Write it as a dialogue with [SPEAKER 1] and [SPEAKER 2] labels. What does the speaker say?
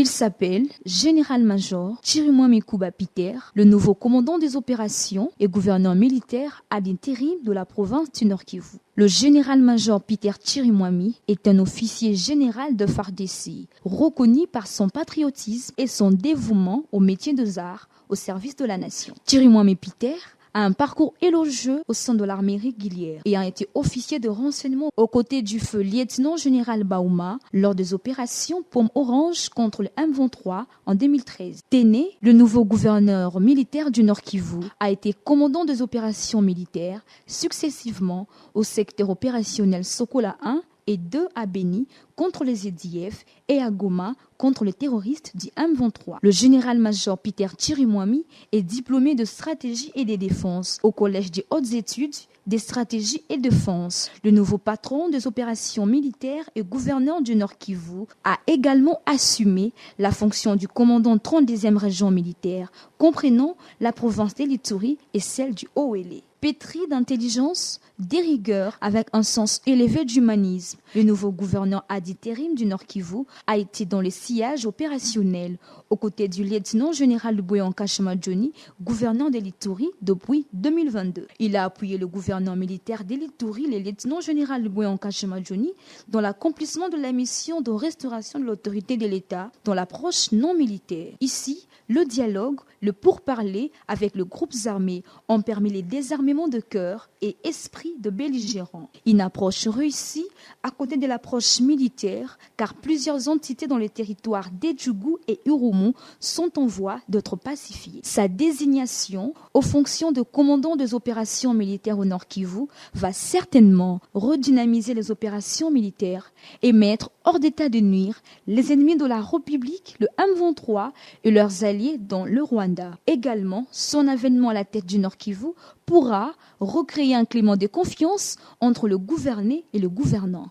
[SPEAKER 1] Il s'appelle Général-Major Chirimwami Kuba Peter, le nouveau commandant des opérations et gouverneur militaire à l'intérim de la province du Nord-Kivu. Le général-major Peter Chirimwami est un officier général de FARDC, reconnu par son patriotisme et son dévouement au métier des arts au service de la nation. Chirimwami Peter a un parcours élogieux au sein de l'armée régulière et a été officier de renseignement aux côtés du feu lieutenant-général Baouma lors des opérations Pomme Orange contre le M23 en 2013. Téné, le nouveau gouverneur militaire du Nord-Kivu, a été commandant des opérations militaires successivement au secteur opérationnel Sokola 1 et 2 à Beni contre les EDF et à Goma contre les terroristes du M23. Le général-major Peter Chirimwami est diplômé de stratégie et de défense au Collège des hautes études des stratégies et défense. Le nouveau patron des opérations militaires et gouverneur du Nord-Kivu a également assumé la fonction du commandant 32e région militaire, comprenant la province d'Elituri et celle du Haut-Uélé. Pétri d'intelligence, de rigueur, avec un sens élevé d'humanisme, le nouveau gouverneur ad interim du Nord-Kivu a été dans les sillages opérationnels aux côtés du lieutenant-général Boyanka Johnny, gouverneur d'Elituri depuis 2022. Il a appuyé le gouverneur militaire d'Elituri, le lieutenant-général Boyanka Johnny, dans l'accomplissement de la mission de restauration de l'autorité de l'État dans l'approche non militaire. Ici, le dialogue, le pourparler avec les groupes armés ont permis les désarmements de cœur et esprit de belligérants. Une approche réussie à côté de l'approche militaire, car plusieurs entités dans les territoires d'Edjougou et Urumu sont en voie d'être pacifiées. Sa désignation aux fonctions de commandant des opérations militaires au Nord-Kivu va certainement redynamiser les opérations militaires et mettre hors d'état de nuire les ennemis de la République, le M23 et leurs alliés dans le Rwanda. Également, son avènement à la tête du Nord-Kivu pourra recréer un climat de confiance entre le gouverné et le gouvernant.